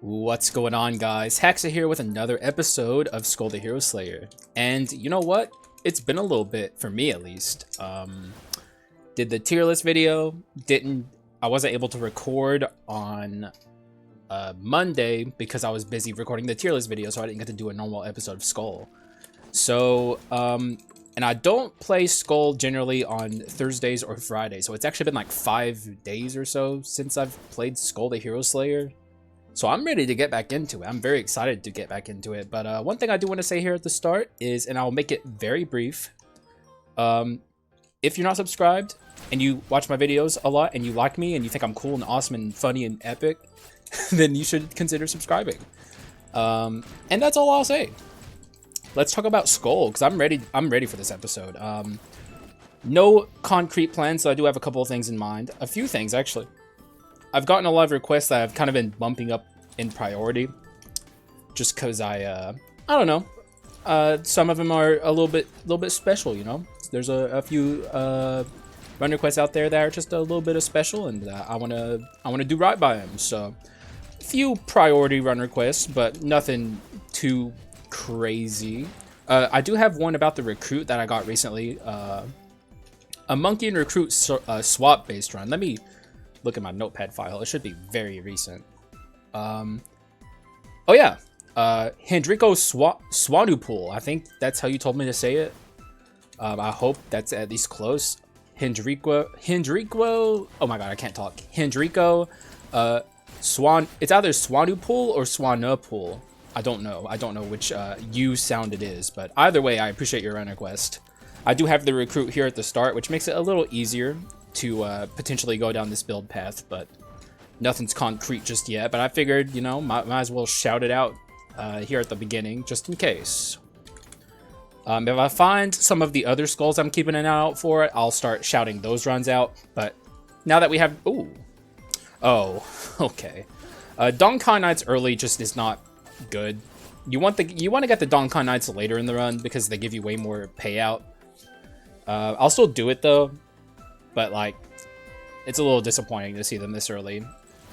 What's going on, guys? Haxa here with another episode of Skul the Hero Slayer. And you know what? It's been a little bit, for me at least. Did the tier list video, I wasn't able to record on Monday because I was busy recording the tier list video, so I didn't get to do a normal episode of Skul. So, and I don't play Skul generally on Thursdays or Fridays, so it's actually been like 5 days or so since I've played Skul the Hero Slayer. So I'm ready to get back into it. I'm very excited to get back into it. But one thing I do want to say here at the start is, and I'll make it very brief. If you're not subscribed and you watch my videos a lot and you like me and you think I'm cool and awesome and funny and epic, then you should consider subscribing. And that's all I'll say. Let's talk about Skul, because I'm ready for this episode. No concrete plans, so I do have a couple of things in mind. A few things, actually. I've gotten a lot of requests that I've kind of been bumping up in priority, just because I don't know. Some of them are a little bit special, you know. There's a few run requests out there that are just a little bit of special, and I wanna do right by them. So, a few priority run requests, but nothing too crazy. I do have one about the recruit that I got recently. A monkey and recruit swap based run. Let me look at my notepad file. It should be very recent. Oh yeah, Hendriko Swanupool. I think that's how you told me to say it. I hope that's at least close. Hendriko. Oh my god, I can't talk. Hendriko. It's either Swanupool or Swanapool. I don't know which U sound it is, but either way, I appreciate your run request. I do have the recruit here at the start, which makes it a little easier to potentially go down this build path, but nothing's concrete just yet. But I figured, you know, might as well shout it out here at the beginning, just in case. If I find some of the other skulls I'm keeping an eye out for, I'll start shouting those runs out. But now that we have... Oh, okay. Donkai Knights early just is not good. You want to get the Donkai Knights later in the run because they give you way more payout. I'll still do it, though. But, like, it's a little disappointing to see them this early.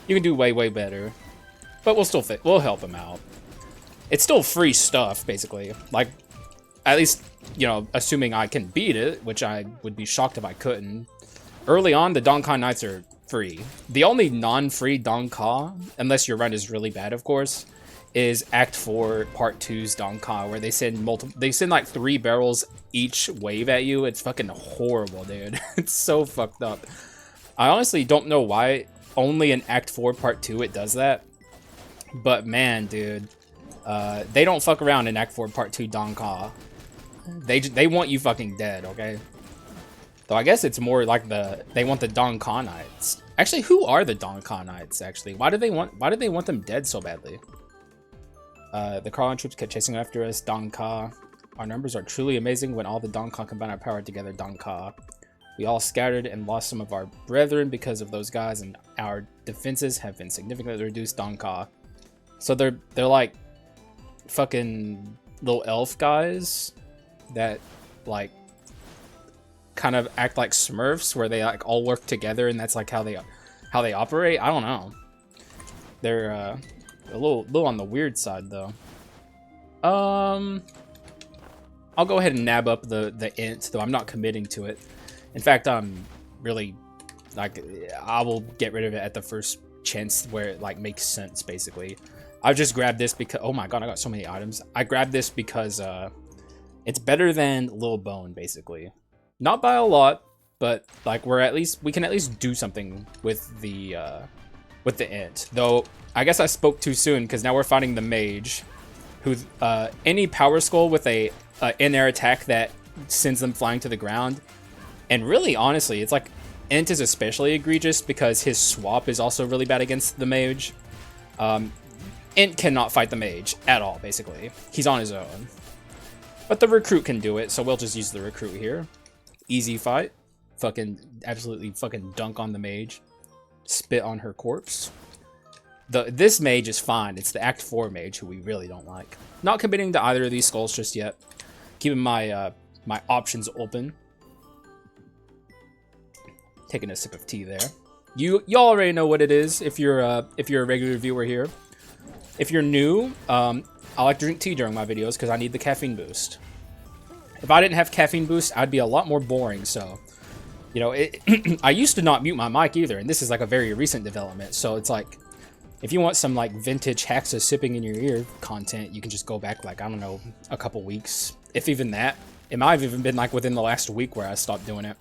You can do way better. But we'll help them out. It's still free stuff, basically. Like, at least, you know, assuming I can beat it, which I would be shocked if I couldn't. Early on, the Donkai Knights are free. The only non-free Donkai, unless your run is really bad, of course, is Act 4 Part 2's Donkai, where they send like 3 barrels each wave at you. It's fucking horrible, dude. It's so fucked up. I honestly don't know why only in Act 4 Part 2 it does that. But man, dude, they don't fuck around in Act 4 Part 2 Donkai. They want you fucking dead, okay? Though I guess it's more like they want the Donkai Knights. Actually, who are the Donkai Knights, actually? Why do they want them dead so badly? The Karlan troops kept chasing after us. Donka. Our numbers are truly amazing when all the Donka combine our power together. Donka. We all scattered and lost some of our brethren because of those guys, and our defenses have been significantly reduced. Donka. So they're like fucking little elf guys that like kind of act like Smurfs, where they like all work together, and that's like how they operate. I don't know. They're a little on the weird side, though. I'll go ahead and nab up the Ent, though I'm not committing to it. In fact, I'm really, like, I will get rid of it at the first chance where it, like, makes sense, basically. I just grabbed this because, oh my god, I got so many items. I grabbed this because, it's better than Lil Bone, basically. Not by a lot, but, like, we can at least do something with the Ent. Though, I guess I spoke too soon, because now we're fighting the mage, who any power skull with a in-air attack that sends them flying to the ground. And really, honestly, it's like Ent is especially egregious because his swap is also really bad against the mage. Ent cannot fight the mage at all, basically. He's on his own. But the recruit can do it, so we'll just use the recruit here. Easy fight. Absolutely fucking dunk on the mage. Spit on her corpse. This mage is fine. It's the Act 4 mage who we really don't like. Not committing to either of these skulls just yet. Keeping my my options open. Taking a sip of tea there. Y'all already know what it is if you're a regular viewer here. If you're new, I like to drink tea during my videos because I need the caffeine boost. If I didn't have caffeine boost, I'd be a lot more boring, so... You know, I used to not mute my mic either, and this is like a very recent development, so it's like... If you want some like vintage Haxa sipping in your ear content, you can just go back like, I don't know, a couple weeks. If even that. It might have even been like within the last week where I stopped doing it.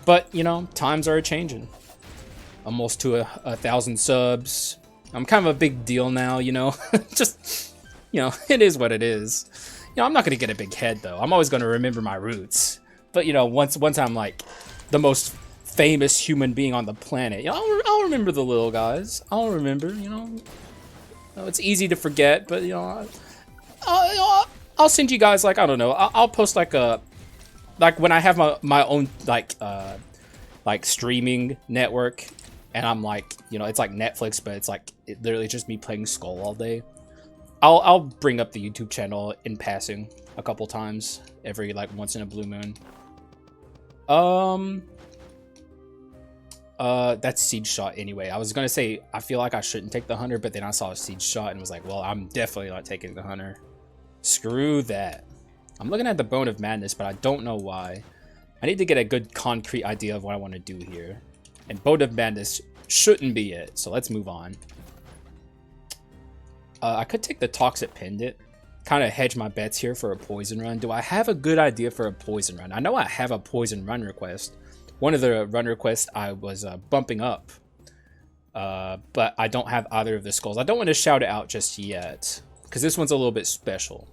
But, you know, times are changing. Almost to 1,000 subs. I'm kind of a big deal now, you know. Just, you know, it is what it is. You know, I'm not going to get a big head, though. I'm always going to remember my roots. But, you know, once I'm, like, the most famous human being on the planet, you know, I'll remember the little guys. I'll remember, you know. It's easy to forget, but, you know, I'll send you guys, like, I don't know. I'll post, like, a... Like, when I have my own, like streaming network, and I'm like, you know, it's like Netflix, but it's like, it literally just me playing Skul all day. I'll bring up the YouTube channel in passing a couple times, every, like, once in a blue moon. That's Siege Shot anyway. I was gonna say, I feel like I shouldn't take the Hunter, but then I saw a Siege Shot and was like, well, I'm definitely not taking the Hunter. Screw that. I'm looking at the Bone of Madness, but I don't know why. I need to get a good concrete idea of what I want to do here. And Bone of Madness shouldn't be it, so let's move on. I could take the Toxic Pendant. Kind of hedge my bets here for a Poison Run. Do I have a good idea for a Poison Run? I know I have a Poison Run request. One of the run requests I was bumping up. But I don't have either of the skulls. I don't want to shout it out just yet, because this one's a little bit special.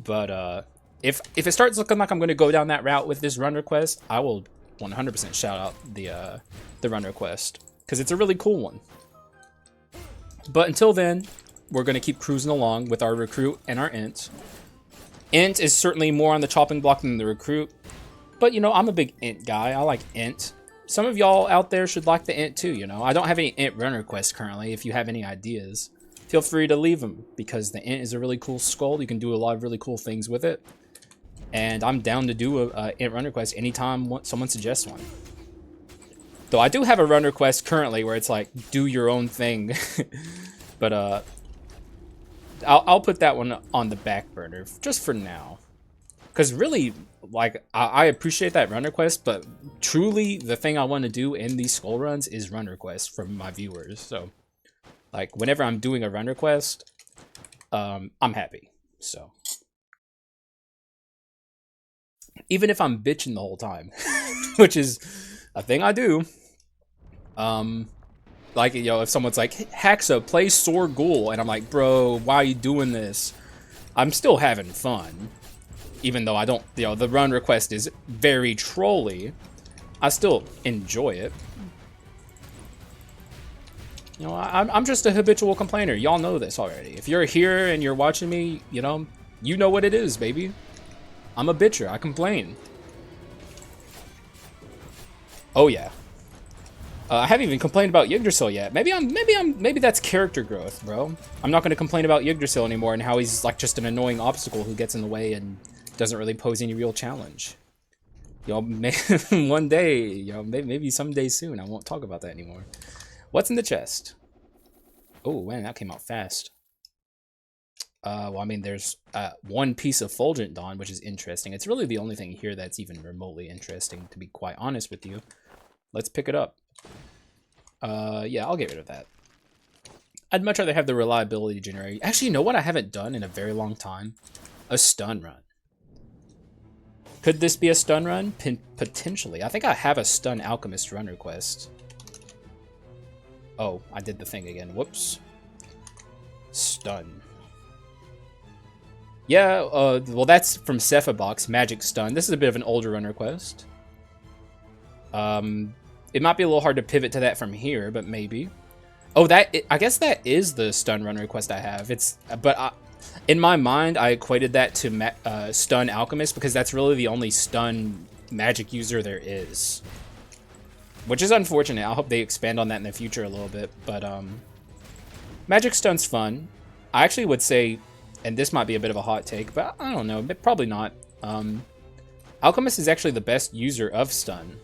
But, If it starts looking like I'm going to go down that route with this run request, I will 100% shout out the run request, because it's a really cool one. But until then, we're going to keep cruising along with our Recruit and our Ent. Ent is certainly more on the chopping block than the Recruit, but, you know, I'm a big Ent guy. I like Ent. Some of y'all out there should like the Ent too, you know. I don't have any Ent run requests currently. If you have any ideas, feel free to leave them, because the Ent is a really cool skull. You can do a lot of really cool things with it. And I'm down to do a Ent run request anytime someone suggests one. Though I do have a run request currently where it's like, do your own thing. But I'll put that one on the back burner just for now. Because really, like, I appreciate that run request, but truly the thing I want to do in these skull runs is run requests from my viewers. So, like, whenever I'm doing a run request, I'm happy. So... Even if I'm bitching the whole time, which is a thing I do. Like, you know, if someone's like, Haxa, play Sore Ghoul, and I'm like, bro, why are you doing this? I'm still having fun. Even though I don't, you know, the run request is very trolly, I still enjoy it. You know, I'm just a habitual complainer. Y'all know this already. If you're here and you're watching me, you know what it is, baby. I'm a bitcher. I complain. Oh yeah. I haven't even complained about Yggdrasil yet. Maybe that's character growth, bro. I'm not going to complain about Yggdrasil anymore and how he's like just an annoying obstacle who gets in the way and doesn't really pose any real challenge. You know, one day, you know, maybe someday soon, I won't talk about that anymore. What's in the chest? Oh man, that came out fast. Well, I mean, there's one piece of Fulgent Dawn, which is interesting. It's really the only thing here that's even remotely interesting, to be quite honest with you. Let's pick it up. Yeah, I'll get rid of that. I'd much rather have the reliability generator. Actually, you know what I haven't done in a very long time? A stun run. Could this be a stun run? Potentially. I think I have a stun alchemist run request. Oh, I did the thing again. Whoops. Stun. Yeah, well, that's from Cephabox, Magic Stun. This is a bit of an older run request. It might be a little hard to pivot to that from here, but maybe. Oh, I guess that is the stun run request I have. In my mind, I equated that to Stun Alchemist because that's really the only stun magic user there is. Which is unfortunate. I hope they expand on that in the future a little bit. But Magic Stun's fun. I actually would say, and this might be a bit of a hot take, but I don't know, probably not. Alchemist is actually the best user of stun.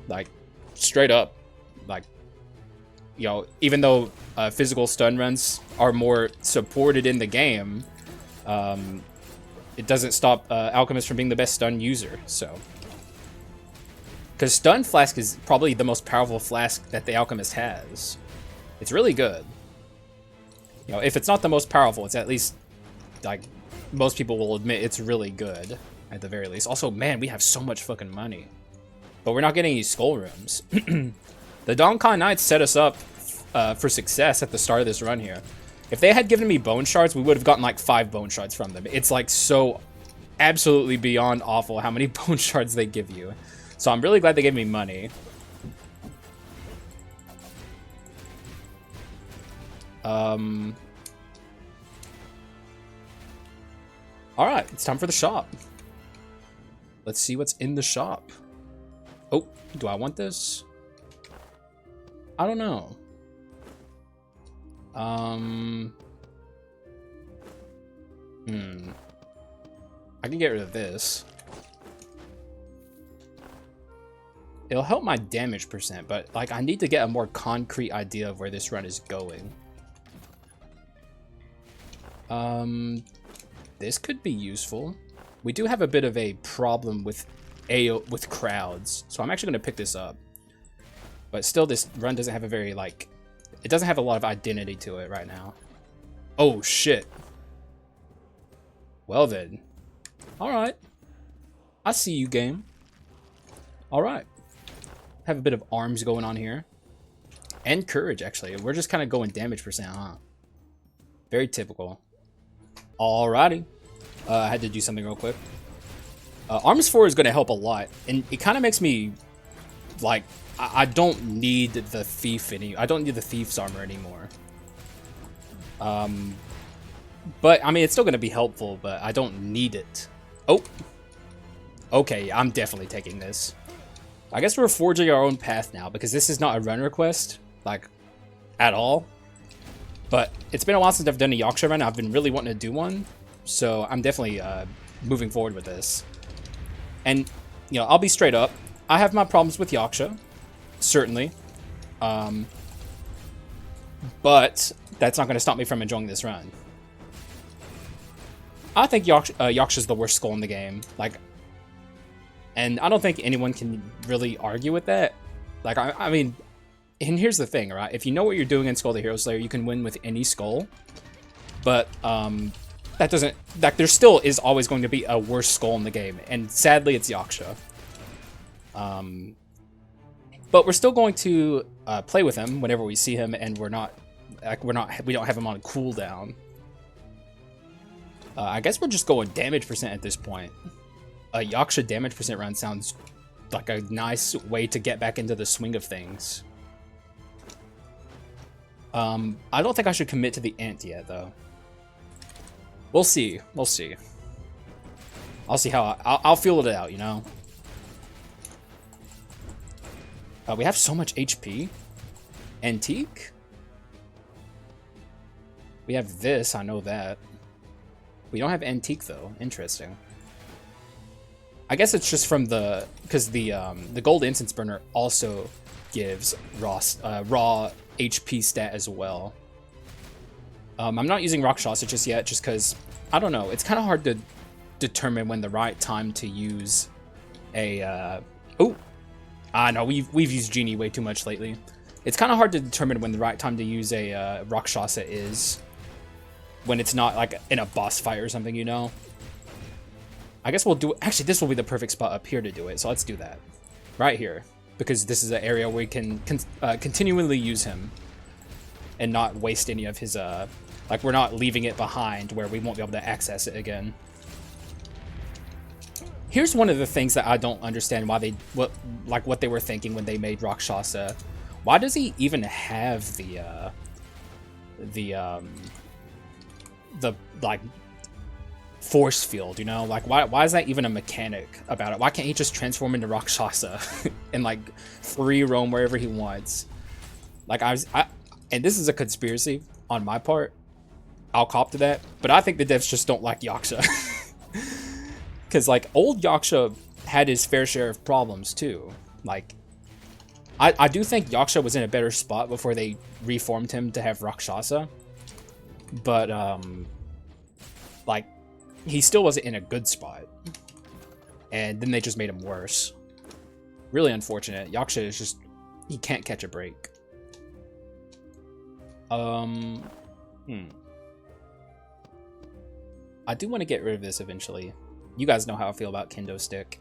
Like, straight up. Like, you know, even though physical stun runs are more supported in the game, it doesn't stop Alchemist from being the best stun user. So, because Stun Flask is probably the most powerful flask that the Alchemist has. It's really good. You know, if it's not the most powerful, it's at least, like, most people will admit it's really good, at the very least. Also, man, we have so much fucking money. But we're not getting any skull rooms. The Donkan Knights set us up for success at the start of this run here. If they had given me bone shards, we would have gotten like 5 bone shards from them. It's like so absolutely beyond awful how many bone shards they give you. So I'm really glad they gave me money. Alright, it's time for the shop. Let's see what's in the shop. Oh, do I want this? I don't know. I can get rid of this. It'll help my damage percent, but like I need to get a more concrete idea of where this run is going. This could be useful. We do have a bit of a problem with crowds, so I'm actually going to pick this up. But still, this run doesn't have a very, like, it doesn't have a lot of identity to it right now. Oh, shit. Well, then. Alright. I see you, game. Alright. Have a bit of arms going on here. And courage, actually. We're just kind of going damage percent, huh? Very typical. Alrighty. I had to do something real quick. Arms 4 is going to help a lot. And it kind of makes me, like, I don't need the thief I don't need the thief's armor anymore. But I mean, it's still going to be helpful, but I don't need it. Oh, okay, I'm definitely taking this. I guess we're forging our own path now because this is not a run request, like, at all. But it's been a while since I've done a Yaksha run. I've been really wanting to do one, so I'm definitely moving forward with this. And you know, I'll be straight up. I have my problems with Yaksha. Certainly. But that's not going to stop me from enjoying this run. I think Yaksha's the worst skull in the game. Like, and I don't think anyone can really argue with that. Like, I mean, and here's the thing, right? If you know what you're doing in Skul the Hero Slayer, you can win with any skull. But, that doesn't, like, there still is always going to be a worse skull in the game. And sadly, it's Yaksha. But we're still going to play with him whenever we see him, and we don't have him on cooldown. I guess we're just going damage percent at this point. A Yaksha damage percent run sounds like a nice way to get back into the swing of things. I don't think I should commit to the Ent yet, though. We'll see. We'll see. I'll see how I'll feel it out, you know. We have so much HP. Antique? We have this, I know that. We don't have Antique, though. Interesting. I guess it's just from because the Gold Incense Burner also gives raw HP stat as well. I'm not using Rakshasa just yet, just because, I don't know, it's kind of hard to determine when the right time to use a, no, we've used Genie way too much lately. It's kind of hard to determine when the right time to use a Rakshasa is, when it's not like in a boss fight or something, you know? I guess we'll do it. Actually, this will be the perfect spot up here to do it, so let's do that. Right here, because this is an area where we can continually use him and not waste any of his, like, we're not leaving it behind where we won't be able to access it again. Here's one of the things that I don't understand why what they were thinking when they made Rakshasa. Why does he even have the like force field, you know? Like, why is that even a mechanic about it? Why can't he just transform into Rakshasa and like free roam wherever he wants? Like, and this is a conspiracy on my part. I'll cop to that, but I think the devs just don't like Yaksha. Because, like, old Yaksha had his fair share of problems, too. Like, I do think Yaksha was in a better spot before they reformed him to have Rakshasa. But, like, he still wasn't in a good spot. And then they just made him worse. Really unfortunate. Yaksha is just... he can't catch a break. I do want to get rid of this eventually. You guys know how I feel about Kendo Stick.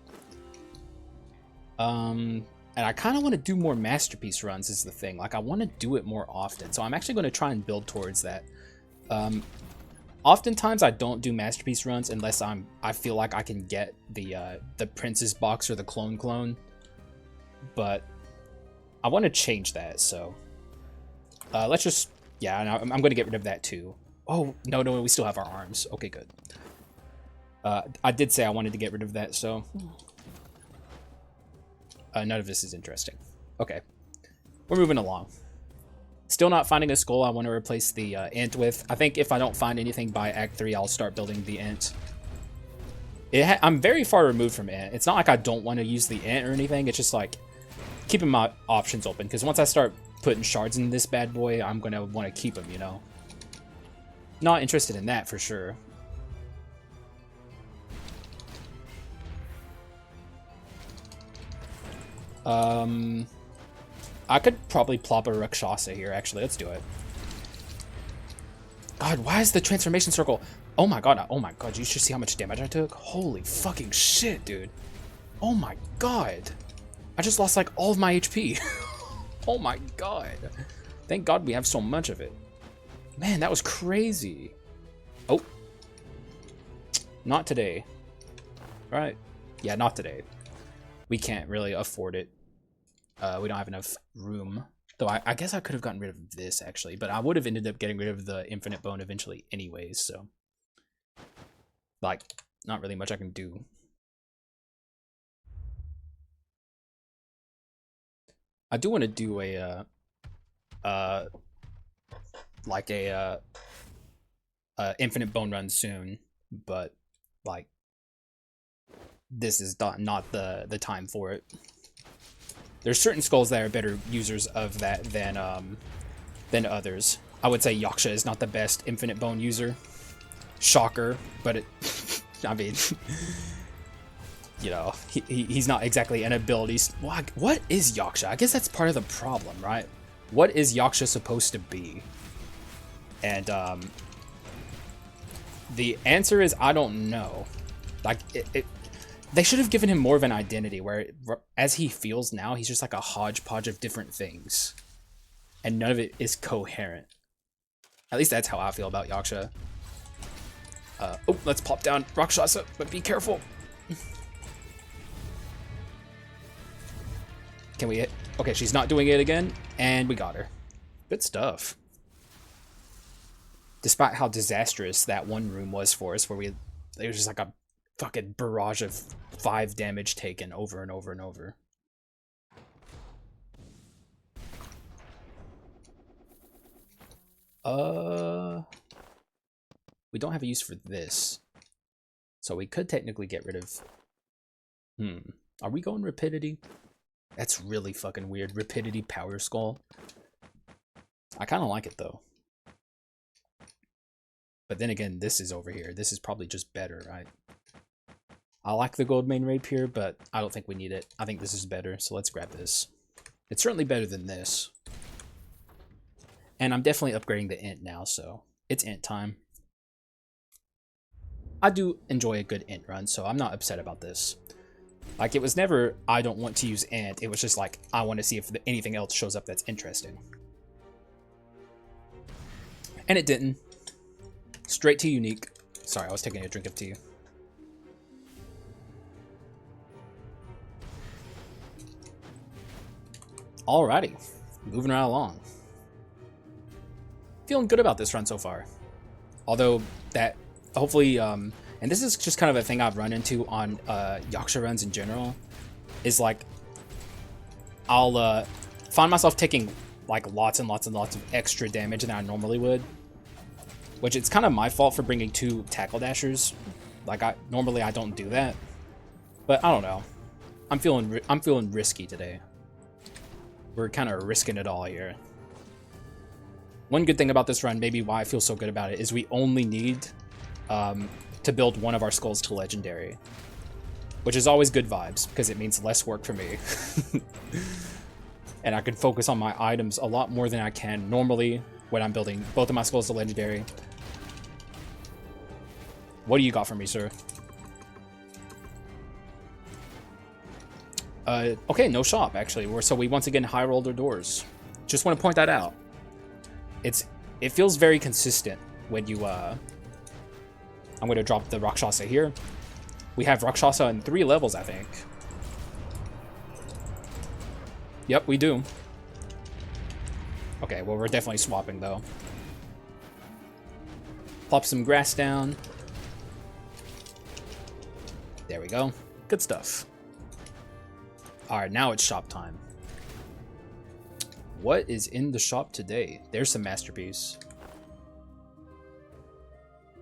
And I kind of want to do more Masterpiece runs is the thing. Like, I want to do it more often. So I'm actually going to try and build towards that. Oftentimes I don't do Masterpiece runs unless I feel like I can get the Princess box or the clone. But I want to change that, so let's just, yeah, I'm going to get rid of that too. Oh, no, we still have our arms. Okay, good. I did say I wanted to get rid of that, so none of this is interesting. Okay, we're moving along. Still not finding a skull I want to replace the Ent with. I think if I don't find anything by Act 3, I'll start building the Ent. I'm very far removed from Ent. It's not like I don't want to use the Ent or anything. It's just like keeping my options open, because once I start putting shards in this bad boy, I'm going to want to keep them, you know? Not interested in that for sure. I could probably plop a Rakshasa here, actually. Let's do it. God, why is the transformation circle... oh my god, you should see how much damage I took. Holy fucking shit, dude. Oh my god. I just lost like all of my HP. Oh my god. Thank god we have so much of it. Man, that was crazy. Oh. Not today. Right. Yeah, not today. We can't really afford it. We don't have enough room. Though I guess I could have gotten rid of this, actually. But I would have ended up getting rid of the infinite bone eventually anyways, so... like, not really much I can do. I do want to do a, infinite bone run soon, but, like, this is not the time for it. There's certain skulls that are better users of that than others. I would say Yaksha is not the best infinite bone user. Shocker, but it, I mean, you know, he's not exactly an ability. What is Yaksha? I guess that's part of the problem, right? What is Yaksha supposed to be? And the answer is I don't know. Like, they should have given him more of an identity where, as he feels now, he's just like a hodgepodge of different things. And none of it is coherent. At least that's how I feel about Yaksha. Oh, let's pop down Rakshasa, but be careful. Can we hit? Okay, she's not doing it again, and we got her. Good stuff. Despite how disastrous that one room was for us, where it was just like a fucking barrage of 5 damage taken over and over and over. We don't have a use for this. So we could technically get rid of... Are we going Rapidity? That's really fucking weird. Rapidity Power Skull. I kind of like it, though. But then again, this is over here. This is probably just better, right? I like the gold main rapier, but I don't think we need it. I think this is better, so let's grab this. It's certainly better than this. And I'm definitely upgrading the Ent now, so it's Ent time. I do enjoy a good Ent run, so I'm not upset about this. Like, it was never, I don't want to use Ent. It was just like, I want to see if anything else shows up that's interesting. And it didn't. Straight to unique. Sorry, I was taking a drink of tea. Alrighty. Moving right along. Feeling good about this run so far. Although, that, hopefully, and this is just kind of a thing I've run into on Yaksha runs in general, is like, I'll find myself taking like lots and lots and lots of extra damage than I normally would. Which it's kind of my fault for bringing 2 tackle dashers. Like, normally I don't do that. But I don't know. I'm feeling risky today. We're kind of risking it all here. One good thing about this run, maybe why I feel so good about it, is we only need to build one of our skulls to legendary. Which is always good vibes, because it means less work for me. And I can focus on my items a lot more than I can normally when I'm building both of my skulls to legendary. What do you got for me, sir? Okay, no shop, actually. So we once again high rolled our doors. Just want to point that out. It feels very consistent when you, I'm going to drop the Rakshasa here. We have Rakshasa in 3 levels, I think. Yep, we do. Okay, well, we're definitely swapping, though. Plop some grass down. There we go. Good stuff. Alright, now it's shop time. What is in the shop today? There's some masterpiece.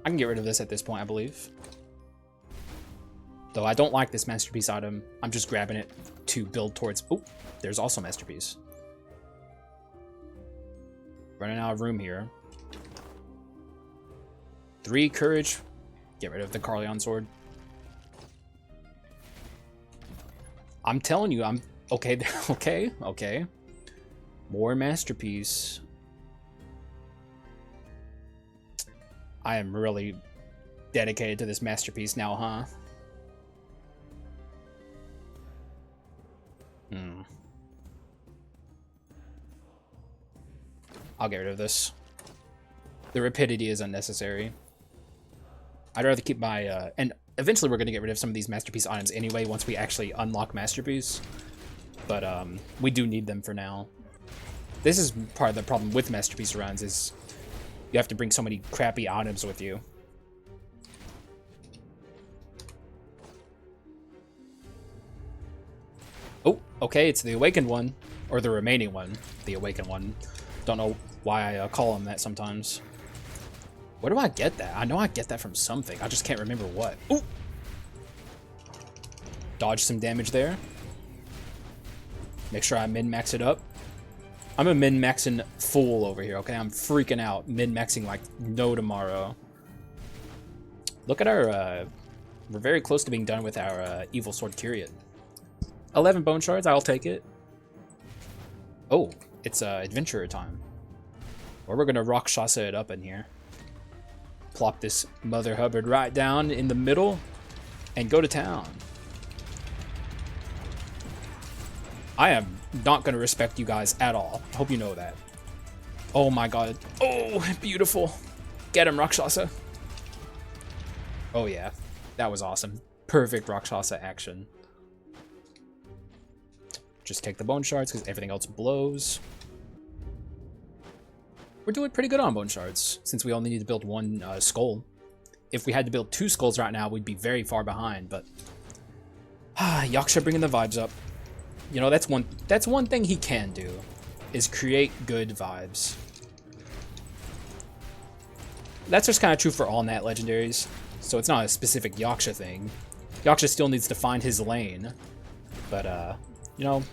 I can get rid of this at this point, I believe. Though I don't like this masterpiece item. I'm just grabbing it to build towards... Oh, there's also masterpiece. Running out of room here. 3 courage. Get rid of the Carleon sword. I'm telling you, I'm... Okay, okay. More masterpiece. I am really dedicated to this masterpiece now, huh? I'll get rid of this. The rapidity is unnecessary. I'd rather keep my... and eventually we're going to get rid of some of these masterpiece items anyway once we actually unlock masterpiece. But we do need them for now. This is part of the problem with masterpiece runs, is you have to bring so many crappy items with you. Oh, okay, it's the awakened one. Or the remaining one. The awakened one. Don't know why I call them that sometimes. Where do I get that? I know I get that from something. I just can't remember what. Ooh! Dodge some damage there. Make sure I min-max it up. I'm a min-maxing fool over here, okay? I'm freaking out. Min-maxing like no tomorrow. Look at our... we're very close to being done with our Evil Sword Kyriot. 11 bone shards, I'll take it. Oh, it's adventurer time. Or we're gonna Rakshasa it up in here. Plop this Mother Hubbard right down in the middle and go to town. I am not gonna respect you guys at all. I hope you know that. Oh my god. Oh, beautiful. Get him, Rakshasa. Oh yeah, that was awesome. Perfect Rakshasa action. Just take the bone shards because everything else blows. We're doing pretty good on bone shards since we only need to build 1 skull. If we had to build 2 skulls right now, we'd be very far behind, but Yaksha bringing the vibes up. You know, that's one thing he can do, is create good vibes. That's just kind of true for all Nat legendaries, so it's not a specific Yaksha thing. Yaksha still needs to find his lane, but you know,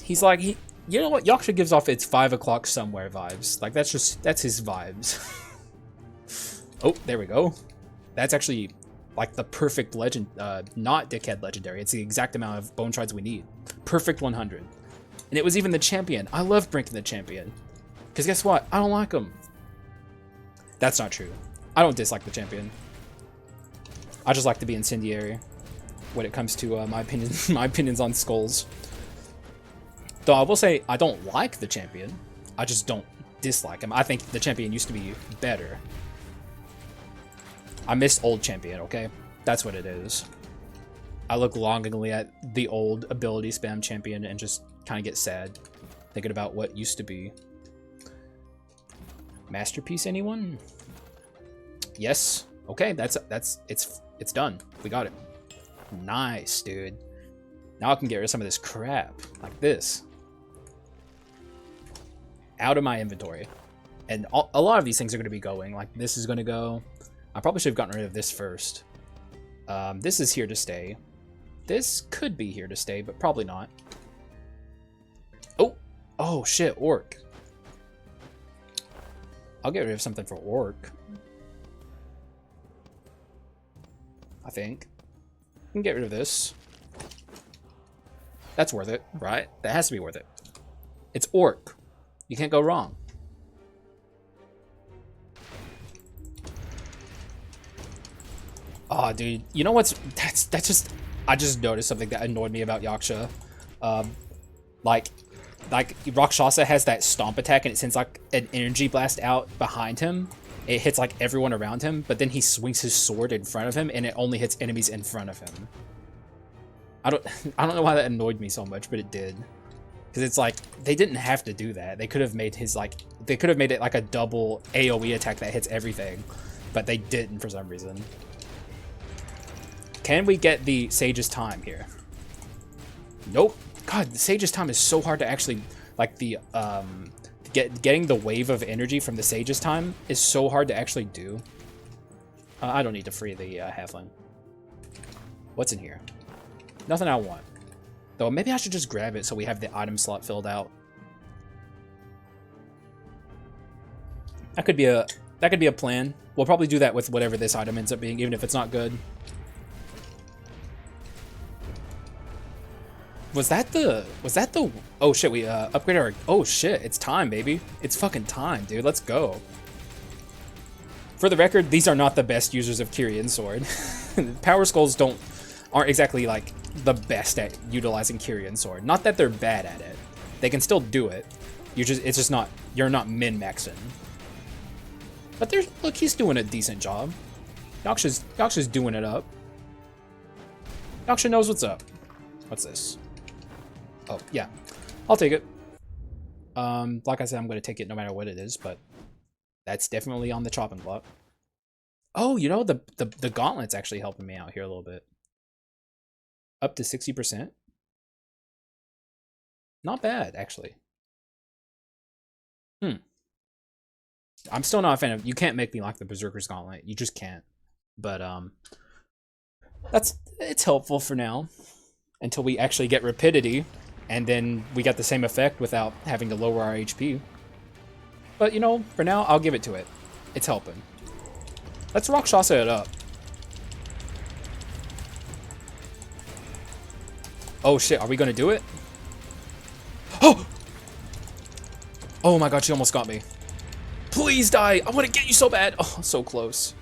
he's like, you know what, Yaksha gives off its 5 o'clock somewhere vibes. Like, that's his vibes. Oh, there we go. That's actually like the perfect legend, not dickhead legendary. It's the exact amount of bone shards we need. Perfect 100. And it was even the champion. I love breaking the champion. Because guess what? I don't like him. That's not true. I don't dislike the champion. I just like to be incendiary when it comes to my opinions on skulls. Though I will say I don't like the champion. I just don't dislike him. I think the champion used to be better. I miss old champion, okay? That's what it is. I look longingly at the old ability spam champion and just kind of get sad thinking about what used to be. Masterpiece, anyone? Yes. Okay, it's done. We got it. Nice, dude. Now I can get rid of some of this crap like this out of my inventory. And a lot of these things are going to be going. Like, this is going to go. I probably should have gotten rid of this first. This is here to stay. This could be here to stay, but probably not. Oh! Oh, shit, Orc. I'll get rid of something for Orc. I think. I can get rid of this. That's worth it, right? That has to be worth it. It's Orc. You can't go wrong. Oh, dude. You know what's... That's just... I just noticed something that annoyed me about Yaksha. Like Rakshasa has that stomp attack and it sends like an energy blast out behind him. It hits like everyone around him, but then he swings his sword in front of him and it only hits enemies in front of him. I don't know why that annoyed me so much, but it did. Because it's like, they didn't have to do that. They could have made his like, they could have made it like a double AoE attack that hits everything, but they didn't for some reason. Can we get the Sage's Time here? Nope. God, the Sage's Time is so hard to actually, like the, getting the wave of energy from the Sage's Time is so hard to actually do. I don't need to free the halfling. What's in here? Nothing I want. Though maybe I should just grab it so we have the item slot filled out. That could be a plan. We'll probably do that with whatever this item ends up being, even if it's not good. Was that the oh shit, we upgraded our, oh shit, it's time, baby. It's fucking time, dude. Let's go. For the record, these are not the best users of Kyrian Sword. Power Skulls aren't exactly like the best at utilizing Kyrian Sword. Not that they're bad at it. They can still do it. It's just not, you're not min-maxing. But look, he's doing a decent job. Yaksha's doing it up. Yaksha knows what's up. What's this? Oh, yeah. I'll take it. Like I said, I'm going to take it no matter what it is, but that's definitely on the chopping block. Oh, you know, the gauntlet's actually helping me out here a little bit. Up to 60%. Not bad, actually. I'm still not a fan of... You can't make me like the Berserker's Gauntlet. You just can't. But, it's helpful for now. Until we actually get Rapidity. And then we get the same effect without having to lower our HP. But, you know, for now, I'll give it to it. It's helping. Let's Rakshasa it up. Oh shit, are we gonna do it? Oh! Oh my god, she almost got me. Please die! I want to get you so bad! Oh, so close.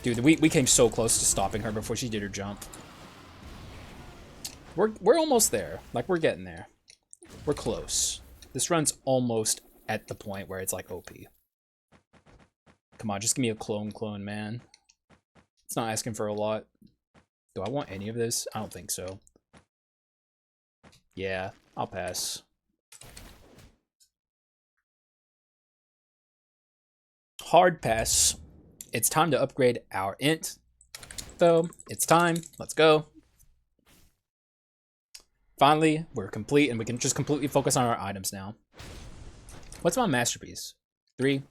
Dude, we came so close to stopping her before she did her jump. We're almost there. Like, we're getting there. We're close. This run's almost at the point where it's like OP. Come on, just give me a clone, man. It's not asking for a lot. Do I want any of this? I don't think so. Yeah, I'll pass. Hard pass. It's time to upgrade our Ent. Though, it's time. Let's go. Finally, we're complete and we can just completely focus on our items now. What's my masterpiece? 3.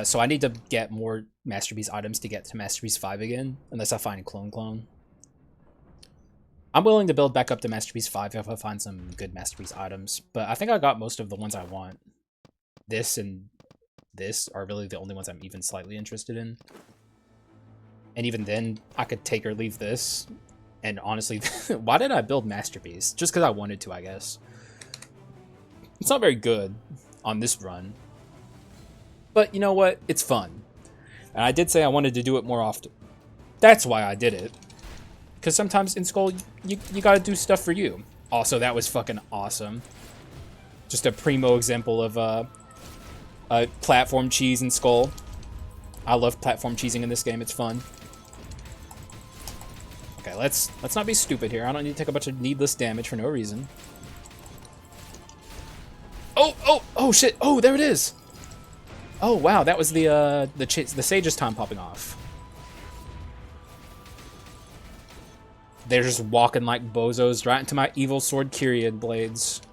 So I need to get more masterpiece items to get to masterpiece 5 again, unless I find clone. I'm willing to build back up to masterpiece 5 if I find some good masterpiece items, but I think I got most of the ones I want. This and this are really the only ones I'm even slightly interested in. And even then, I could take or leave this. And honestly, why did I build masterpiece? Just because I wanted to, I guess. It's not very good on this run. But you know what? It's fun. And I did say I wanted to do it more often. That's why I did it. Because sometimes in Skul, you gotta do stuff for you. Also, that was fucking awesome. Just a primo example of platform cheese in Skul. I love platform cheesing in this game. It's fun. Okay, let's not be stupid here. I don't need to take a bunch of needless damage for no reason. Oh shit! Oh, there it is. Oh wow, that was the Sage's Time popping off. They're just walking like bozos right into my evil sword Kyrian blades.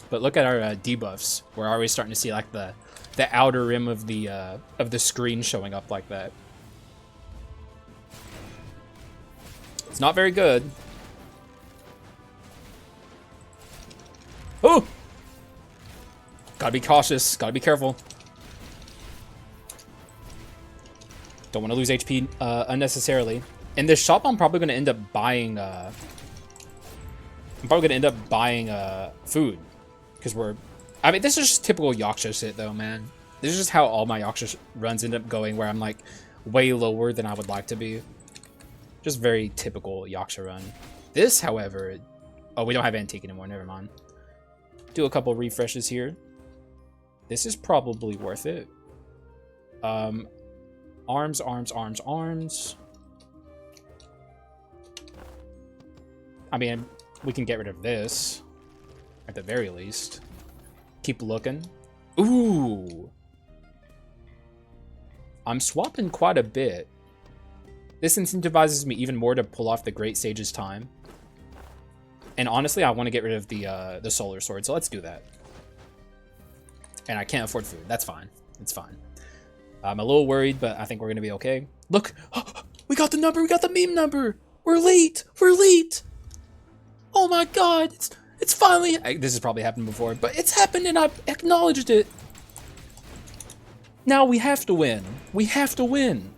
But look at our debuffs. We're already starting to see like the outer rim of the screen showing up like that. It's not very good. Oh! Gotta be cautious. Gotta be careful. Don't want to lose HP unnecessarily. In this shop, I'm probably going to end up buying... food. Because we're... I mean, this is just typical Yaksha shit, though, man. This is just how all my Yaksha runs end up going, where I'm, like, way lower than I would like to be. Just very typical Yaksha run. This, however... Oh, we don't have Antique anymore. Never mind. Do a couple refreshes here. This is probably worth it. Arms, arms, arms, arms. I mean, we can get rid of this. At the very least. Keep looking. Ooh! I'm swapping quite a bit. This incentivizes me even more to pull off the Great Sage's time. And honestly, I want to get rid of the Solar Sword, so let's do that. And I can't afford food. That's fine. It's fine. I'm a little worried, but I think we're going to be okay. Look! We got the number! We got the meme number! We're late! We're late! Oh my god! It's finally... This has probably happened before, but it's happened and I've acknowledged it! Now we have to win. We have to win.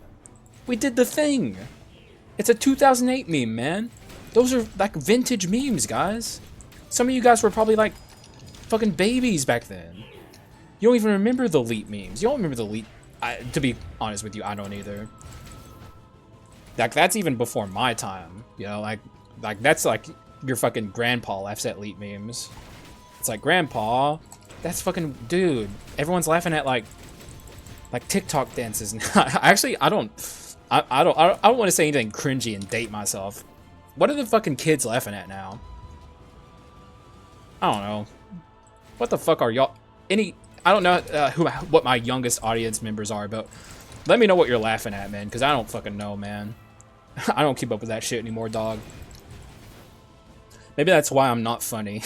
We did the thing. It's a 2008 meme, man. Those are like vintage memes, guys. Some of you guys were probably like fucking babies back then. You don't even remember the elite memes. You don't remember the elite... to be honest with you, I don't either. Like, that's even before my time. You know, like that's like your fucking grandpa laughs at elite memes. It's like, grandpa, that's fucking... Dude, everyone's laughing at like TikTok dances. Actually, I don't want to say anything cringy and date myself. What are the fucking kids laughing at now? I don't know. What the fuck are y'all... I don't know what my youngest audience members are, but let me know what you're laughing at, man, because I don't fucking know, man. I don't keep up with that shit anymore, dog. Maybe that's why I'm not funny.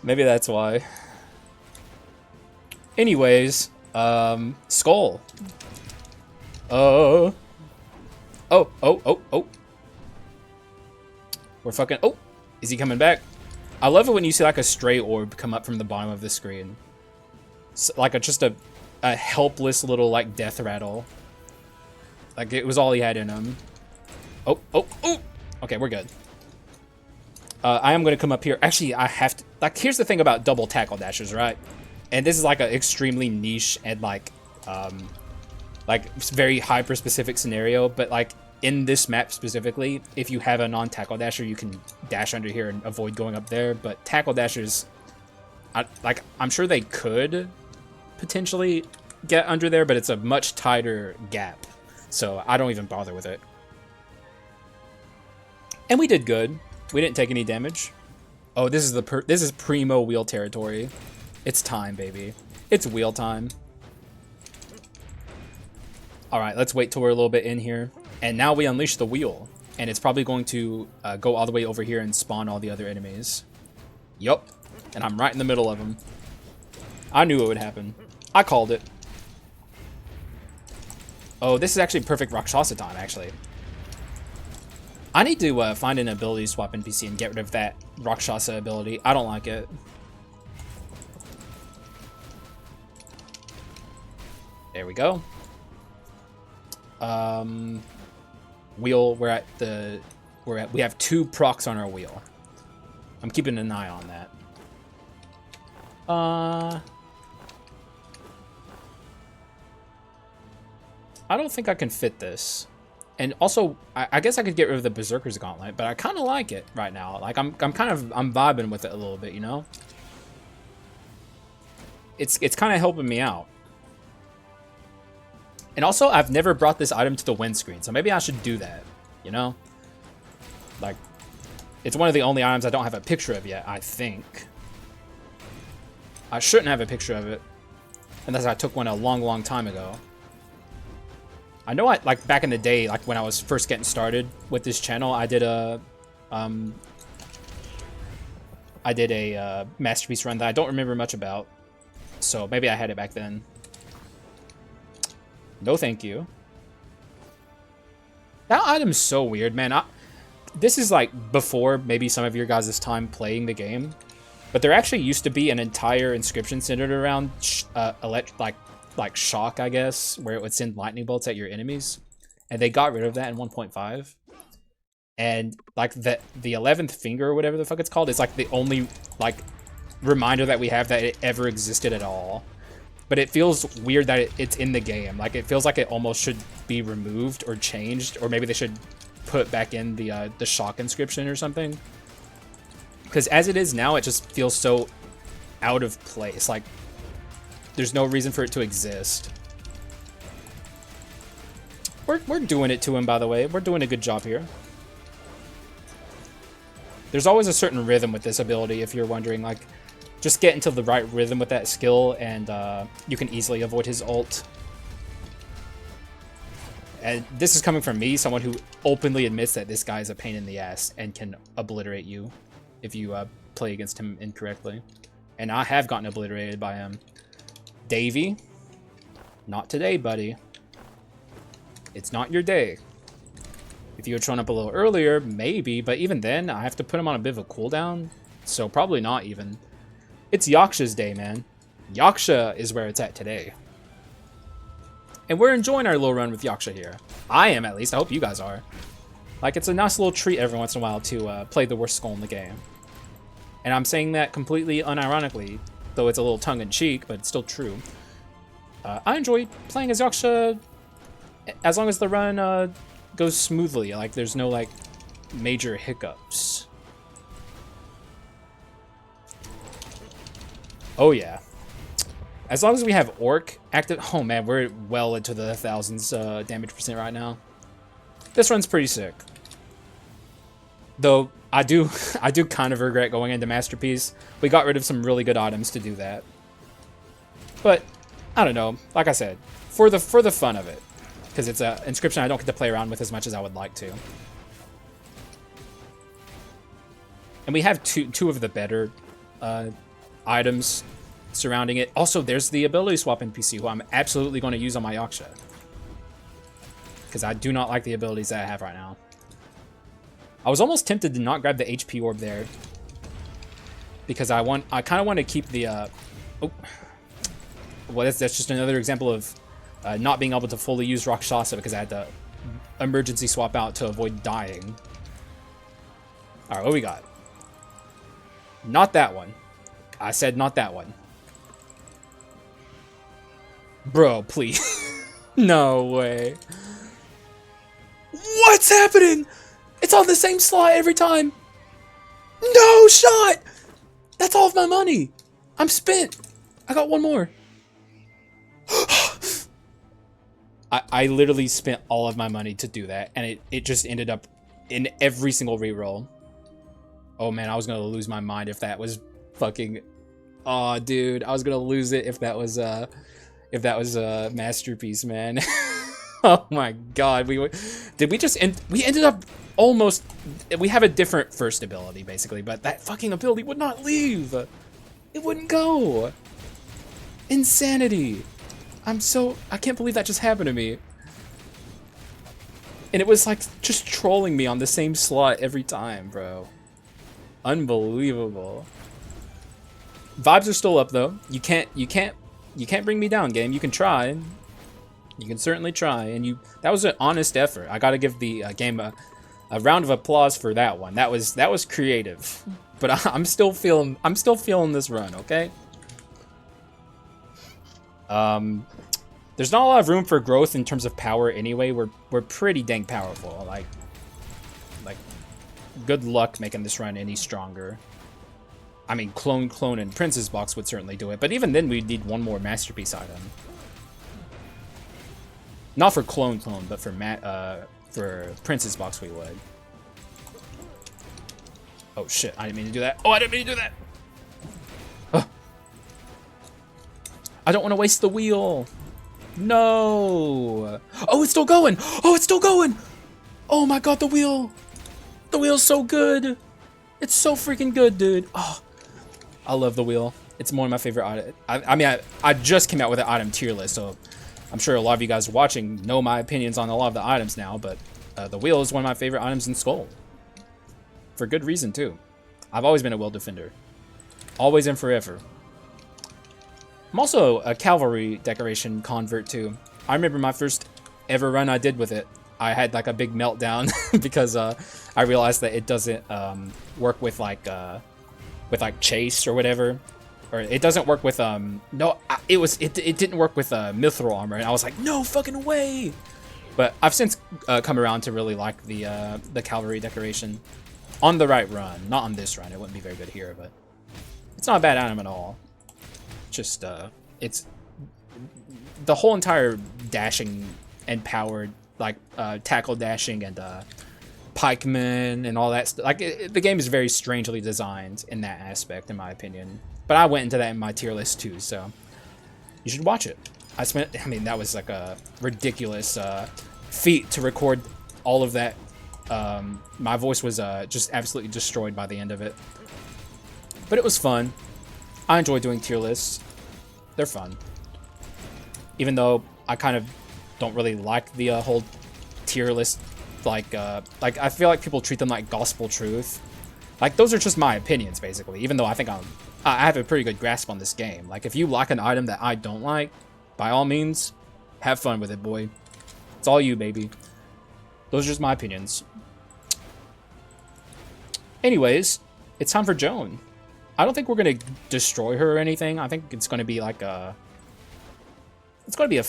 Maybe that's why. Anyways, Skul. Oh. We're fucking... Oh, is he coming back? I love it when you see like a stray orb come up from the bottom of the screen. It's like just a helpless little like death rattle. Like it was all he had in him. Oh. Okay, we're good. I am going to come up here. Actually, I have to... Like, here's the thing about double tackle dashes, right? And this is like an extremely niche and like very hyper-specific scenario. But like in this map specifically, if you have a non-tackle dasher, you can dash under here and avoid going up there. But tackle dashers, I'm sure they could potentially get under there, but it's a much tighter gap. So I don't even bother with it. And we did good. We didn't take any damage. Oh, this is primo wheel territory. It's time, baby. It's wheel time. All right, let's wait till we're a little bit in here. And now we unleash the wheel. And it's probably going to go all the way over here and spawn all the other enemies. Yup. And I'm right in the middle of them. I knew it would happen. I called it. Oh, this is actually perfect Rakshasa time, actually. I need to find an ability swap NPC and get rid of that Rakshasa ability. I don't like it. There we go. Wheel, we have 2 procs on our wheel. I'm keeping an eye on that. I don't think I can fit this. And also, I guess I could get rid of the Berserker's Gauntlet, but I kind of like it right now. Like, I'm vibing with it a little bit, you know? It's kind of helping me out. And also, I've never brought this item to the windscreen, so maybe I should do that, you know? Like, it's one of the only items I don't have a picture of yet, I think. I shouldn't have a picture of it, unless I took one a long, long time ago. I know like back in the day, like when I was first getting started with this channel, I did a masterpiece run that I don't remember much about. So maybe I had it back then. No, thank you. That item's so weird, man. This is like before maybe some of your guys' time playing the game, but there actually used to be an entire inscription centered around like shock, I guess, where it would send lightning bolts at your enemies, and they got rid of that in 1.5. And like the 11th finger or whatever the fuck it's called is like the only like reminder that we have that it ever existed at all. But it feels weird that it's in the game. Like it feels like it almost should be removed or changed, or maybe they should put back in the shock inscription or something. Because as it is now, it just feels so out of place. Like there's no reason for it to exist. We're doing it to him, by the way. We're doing a good job here. There's always a certain rhythm with this ability, if you're wondering. Like, just get into the right rhythm with that skill, and you can easily avoid his ult. And this is coming from me, someone who openly admits that this guy is a pain in the ass and can obliterate you if you play against him incorrectly. And I have gotten obliterated by him. Davey, not today, buddy. It's not your day. If you had shown up a little earlier, maybe, but even then, I have to put him on a bit of a cooldown, so probably not even. It's Yaksha's day, man. Yaksha is where it's at today. And we're enjoying our little run with Yaksha here. I am, at least. I hope you guys are. Like, it's a nice little treat every once in a while to play the worst Skul in the game. And I'm saying that completely unironically, though it's a little tongue-in-cheek, but it's still true. I enjoy playing as Yaksha as long as the run goes smoothly. Like, there's no, like, major hiccups. Oh, yeah. As long as we have Orc active... Oh, man, we're well into the thousands damage percent right now. This run's pretty sick. Though, I do kind of regret going into Masterpiece. We got rid of some really good items to do that. But, I don't know. Like I said, for the fun of it. Because it's an inscription I don't get to play around with as much as I would like to. And we have two of the better items surrounding it. Also, there's the ability swap NPC, who I'm absolutely going to use on my Yaksha. Because I do not like the abilities that I have right now. I was almost tempted to not grab the HP orb there. Because I kind of want to keep the... Oh. Well, that's just another example of not being able to fully use Rakshasa because I had to emergency swap out to avoid dying. Alright, what we got? Not that one. I said not that one. Bro, please. No way. What's happening? It's on the same slot every time. No shot! That's all of my money. I'm spent. I got one more. I literally spent all of my money to do that, and it just ended up in every single reroll. Oh man, I was gonna lose my mind if that was fucking... Oh dude, I was gonna lose it if that was a Masterpiece, man. Oh my god, we ended up almost... We have a different first ability, basically, but that fucking ability would not leave. It wouldn't go. Insanity. I can't believe that just happened to me. And it was like just trolling me on the same slot every time, bro. Unbelievable. Vibes are still up though. You can't bring me down, game. You can try. You can certainly try, and that was an honest effort. I gotta give the game a round of applause for that one. That was creative. But I'm still feeling this run, okay? There's not a lot of room for growth in terms of power anyway. We're pretty dang powerful. Like good luck making this run any stronger. I mean, clone, and Princess Box would certainly do it, but even then we'd need one more Masterpiece item. Not for clone, but for Princess Box we would. Oh shit, I didn't mean to do that. Oh, I didn't mean to do that! Ugh. I don't want to waste the wheel. No. Oh, it's still going. Oh, it's still going. Oh my god, the wheel. The wheel's so good. It's so freaking good, dude. Oh, I love the wheel. It's one of my favorite items. I mean, I just came out with an item tier list, so I'm sure a lot of you guys watching know my opinions on a lot of the items now, but The wheel is one of my favorite items in Skul. For good reason, too. I've always been a wheel defender. Always and forever. I'm also a cavalry decoration convert, too. I remember my first ever run I did with it. I had like a big meltdown because I realized that it doesn't work with like chase or whatever. Or it doesn't work with it didn't work with mithril armor, and I was like, no fucking way. But I've since come around to really like the cavalry decoration on the right run, not on this run. It wouldn't be very good here, but it's not a bad item at all. Just it's the whole entire dashing and powered like tackle dashing and pikemen and all that stuff. Like the game is very strangely designed in that aspect, in my opinion. But I went into that in my tier list too, so you should watch it. I mean, that was like a ridiculous feat to record all of that. My voice was just absolutely destroyed by the end of it. But it was fun. I enjoy doing tier lists. They're fun. Even though I kind of don't really like the whole tier list. Like I feel like people treat them like gospel truth. Like, those are just my opinions, basically. Even though I think I have a pretty good grasp on this game. Like, if you like an item that I don't like, by all means, have fun with it, boy. It's all you, baby. Those are just my opinions. Anyways, it's time for Joan. I don't think we're going to destroy her or anything. I think it's going to be like a... It's going to be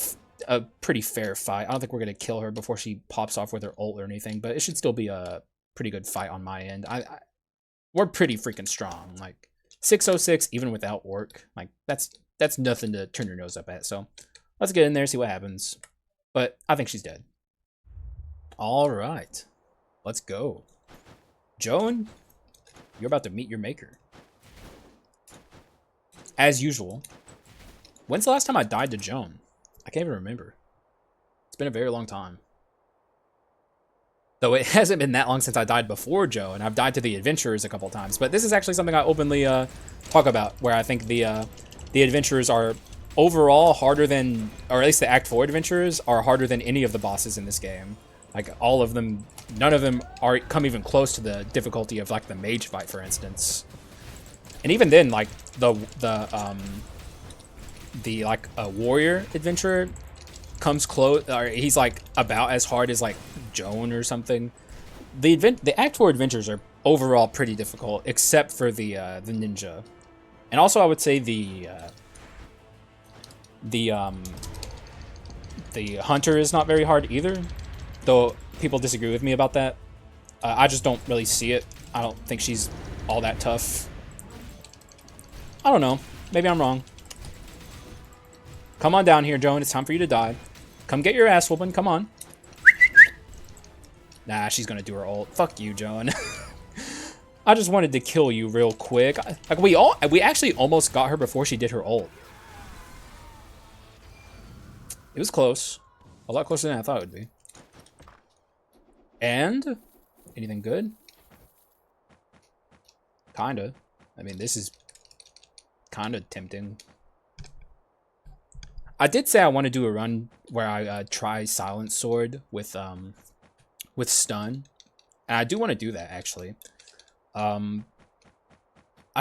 a pretty fair fight. I don't think we're going to kill her before she pops off with her ult or anything, but it should still be a pretty good fight on my end. We're pretty freaking strong. Like, 606, even without work. Like, that's nothing to turn your nose up at. So, let's get in there, see what happens. But I think she's dead. Alright. Let's go. Joan, you're about to meet your maker. As usual. When's the last time I died to Joan? I can't even remember. It's been a very long time. Though it hasn't been that long since I died before Joe, and I've died to the adventurers a couple times. But this is actually something I openly talk about, where I think the adventurers are overall harder than, or at least the Act 4 adventurers are harder than any of the bosses in this game. Like, all of them, none of them come even close to the difficulty of, like, the mage fight, for instance. And even then, like, the warrior adventurer comes close, or he's like about as hard as like Joan or something. The Act 4 adventures are overall pretty difficult, except for the ninja, and also I would say the hunter is not very hard either. Though people disagree with me about that. I just don't really see it. I don't think she's all that tough. I don't know. Maybe I'm wrong. Come on down here, Joan. It's time for you to die. Come get your ass whooping. Come on. Nah, she's gonna do her ult. Fuck you, Joan. I just wanted to kill you real quick. Like, we actually almost got her before she did her ult. It was close. A lot closer than I thought it would be. And? Anything good? Kinda. I mean, this is kinda tempting. I did say I want to do a run where I try Silent Sword with stun, and I do want to do that actually. I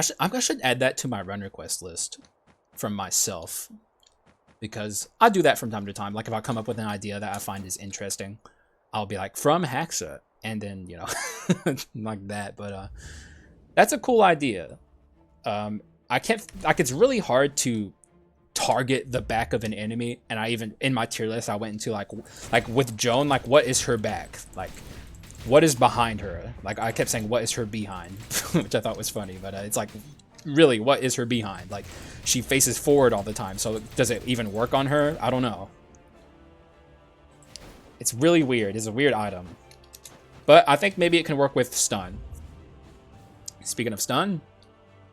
should add that to my run request list from myself, because I do that from time to time. Like, if I come up with an idea that I find is interesting, I'll be like, from Haxa, and then, you know, like that. But that's a cool idea. It's really hard to target the back of an enemy, and I even, in my tier list, I went into like with Joan, like, what is her back? Like, what is behind her? Like, I kept saying, what is her behind? Which I thought was funny, but it's like, really, what is her behind? Like, she faces forward all the time, so does it even work on her? I don't know. It's really weird. It's a weird item. But I think maybe it can work with stun. Speaking of stun,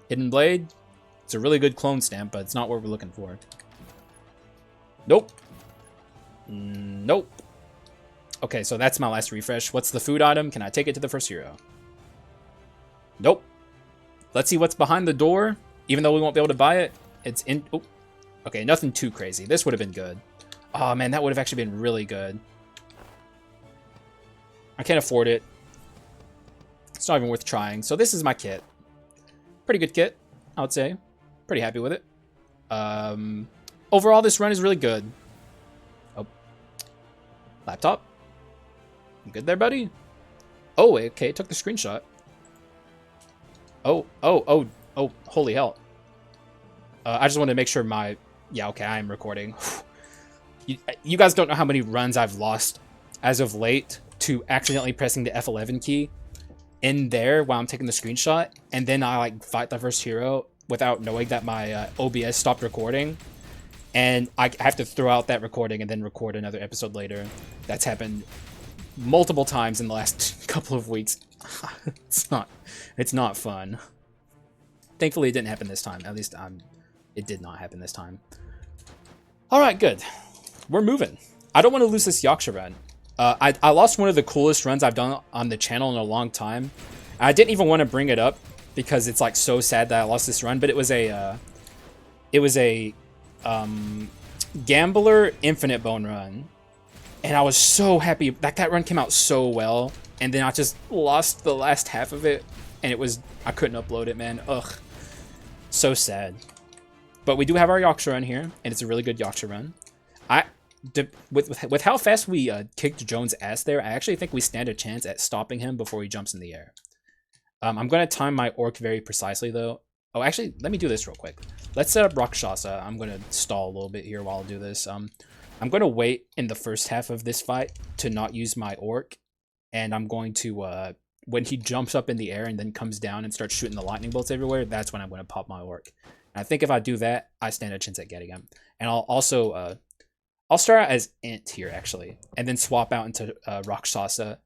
Hidden Blade. It's a really good clone stamp, but it's not what we're looking for. Nope. Nope. Okay, so that's my last refresh. What's the food item? Can I take it to the first hero? Nope. Let's see what's behind the door. Even though we won't be able to buy it, it's in... Oh. Okay, nothing too crazy. This would have been good. Oh, man, that would have actually been really good. I can't afford it. It's not even worth trying. So this is my kit. Pretty good kit, I would say. Pretty happy with it. Overall, this run is really good. Oh. Laptop. You good there, buddy? Oh, okay, it took the screenshot. Oh, holy hell. I just wanted to make sure my... Yeah, okay, I am recording. You guys don't know how many runs I've lost as of late to accidentally pressing the F11 key in there while I'm taking the screenshot, and then I like fight the first hero without knowing that my OBS stopped recording, and I have to throw out that recording and then record another episode later. That's happened multiple times in the last couple of weeks. It's not fun. Thankfully, it didn't happen this time. At least it did not happen this time. All right, good. We're moving. I don't want to lose this Yaksha run. I lost one of the coolest runs I've done on the channel in a long time. I didn't even want to bring it up because it's like so sad that I lost this run, but it was a Gambler Infinite Bone run. And I was so happy that run came out so well, and then I just lost the last half of it, and I couldn't upload it, man. Ugh. So sad. But we do have our Yaksha run here, and it's a really good Yaksha run. With how fast we kicked Jones' ass there, I actually think we stand a chance at stopping him before he jumps in the air. I'm going to time my orc very precisely, though. Oh, actually, let me do this real quick. Let's set up Rakshasa. I'm going to stall a little bit here while I do this. I'm going to wait in the first half of this fight to not use my orc, and I'm going to, when he jumps up in the air and then comes down and starts shooting the lightning bolts everywhere, that's when I'm going to pop my orc. And I think if I do that, I stand a chance at getting him. And I'll also... I'll start out as Ent here, actually, and then swap out into Rakshasa.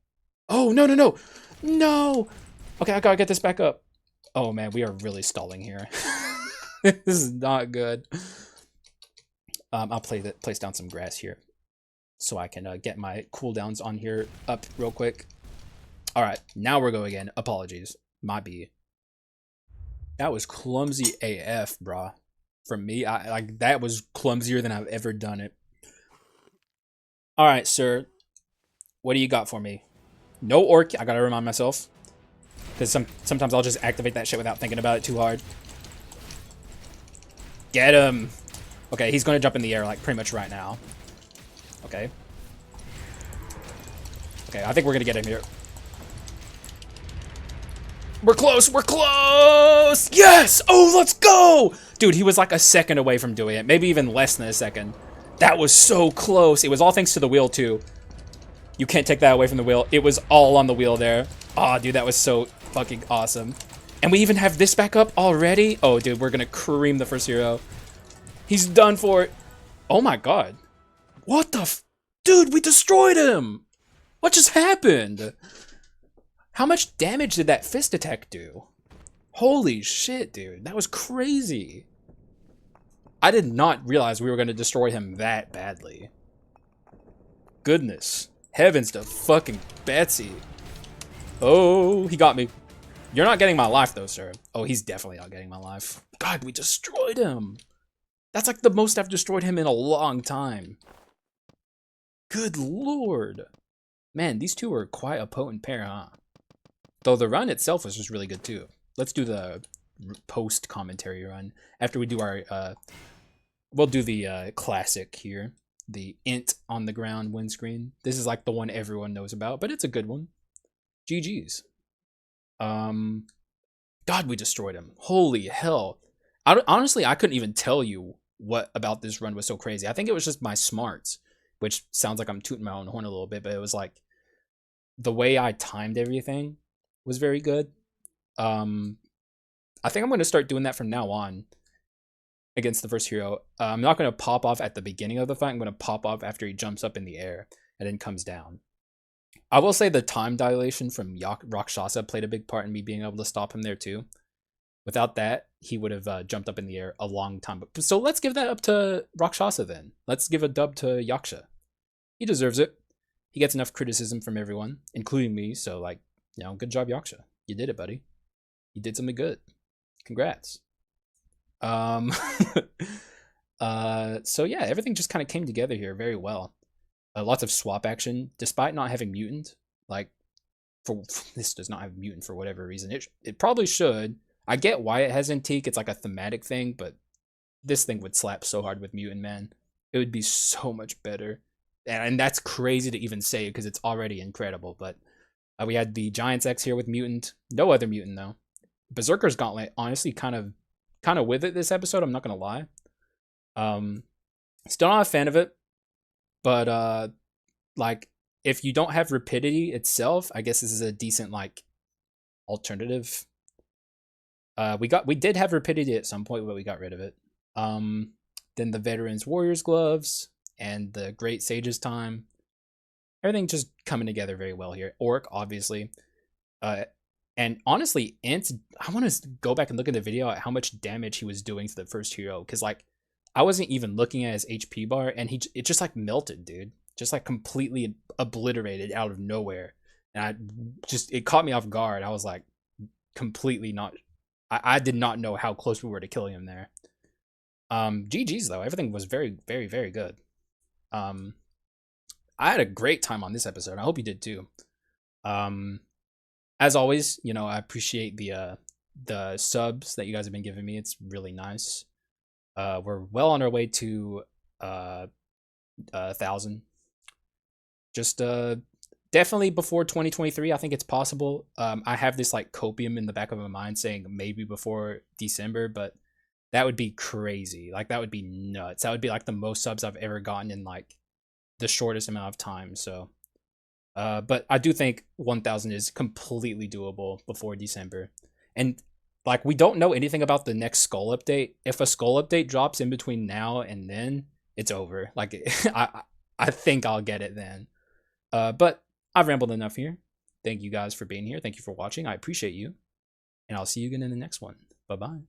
Oh, no, no, no! No! Okay, I gotta get this back up. Oh, man, we are really stalling here. This is not good. I'll place down some grass here so I can get my cooldowns on here up real quick. All right, now we're going again. Apologies. My B. That was clumsy AF, brah. From me, like that was clumsier than I've ever done it. All right, sir. What do you got for me? No orc. I gotta remind myself, because sometimes I'll just activate that shit without thinking about it too hard. Get him. Okay, he's gonna jump in the air like pretty much right now. Okay. Okay, I think we're gonna get him here. We're close. We're close. Yes. Oh, let's go, dude. He was like a second away from doing it. Maybe even less than a second. That was so close. It was all thanks to the wheel, too. You can't take that away from the wheel. It was all on the wheel there. Aw, dude, that was so fucking awesome. And we even have this back up already? Oh, dude, we're gonna cream the first hero. He's done for it. Oh, my God. What the f... Dude, we destroyed him! What just happened? How much damage did that fist attack do? Holy shit, dude. That was crazy. I did not realize we were going to destroy him that badly. Goodness. Heavens to fucking Betsy. Oh, he got me. You're not getting my life, though, sir. Oh, he's definitely not getting my life. God, we destroyed him. That's like the most I've destroyed him in a long time. Good lord. Man, these two are quite a potent pair, huh? Though the run itself was just really good, too. Let's do the post-commentary run. After we do our... We'll do the classic here. The Ent on the ground windscreen. This is like the one everyone knows about, but it's a good one. GG's. God, we destroyed him. Holy hell. Honestly, I couldn't even tell you what about this run was so crazy. I think it was just my smarts, which sounds like I'm tooting my own horn a little bit, but it was like the way I timed everything was very good. I think I'm going to start doing that from now on. Against the first hero. I'm not going to pop off at the beginning of the fight. I'm going to pop off after he jumps up in the air and then comes down. I will say the time dilation from Rakshasa played a big part in me being able to stop him there too. Without that, he would have jumped up in the air a long time. So let's give that up to Rakshasa then. Let's give a dub to Yaksha. He deserves it. He gets enough criticism from everyone, including me. So like, you know, good job, Yaksha. You did it, buddy. You did something good. Congrats. So yeah, everything just kind of came together here very well. Lots of swap action, despite not having mutant. Like, for this does not have mutant for whatever reason. It probably should. I get why it has antique. It's like a thematic thing, but this thing would slap so hard with mutant, man. It would be so much better. And that's crazy to even say because it's already incredible. But we had the Giants X here with mutant. No other mutant though. Berserker's Gauntlet, honestly, kind of with it this episode. I'm not gonna lie. Still not a fan of it, but like if you don't have rapidity itself, I guess this is a decent like alternative. We did have rapidity at some point, but we got rid of it. Then the Veterans Warriors gloves and the Great Sage's time. Everything just coming together very well here. Orc, obviously. And honestly, Ent, I want to go back and look at the video at how much damage he was doing to the first hero. Because, like, I wasn't even looking at his HP bar, and it just, like, melted, dude. Just, like, completely obliterated out of nowhere. And it caught me off guard. I was, like, completely not... I did not know how close we were to killing him there. GG's, though. Everything was very, very, very good. I had a great time on this episode. I hope you did, too. As always, you know, I appreciate the subs that you guys have been giving me. It's really nice. We're well on our way to 1,000. Just definitely before 2023. I think it's possible. I have this like copium in the back of my mind saying maybe before December, but that would be crazy. Like that would be nuts. That would be like the most subs I've ever gotten in like the shortest amount of time. So. But I do think 1,000 is completely doable before December. And, like, we don't know anything about the next Skul update. If a Skul update drops in between now and then, it's over. Like, I think I'll get it then. But I've rambled enough here. Thank you guys for being here. Thank you for watching. I appreciate you. And I'll see you again in the next one. Bye-bye.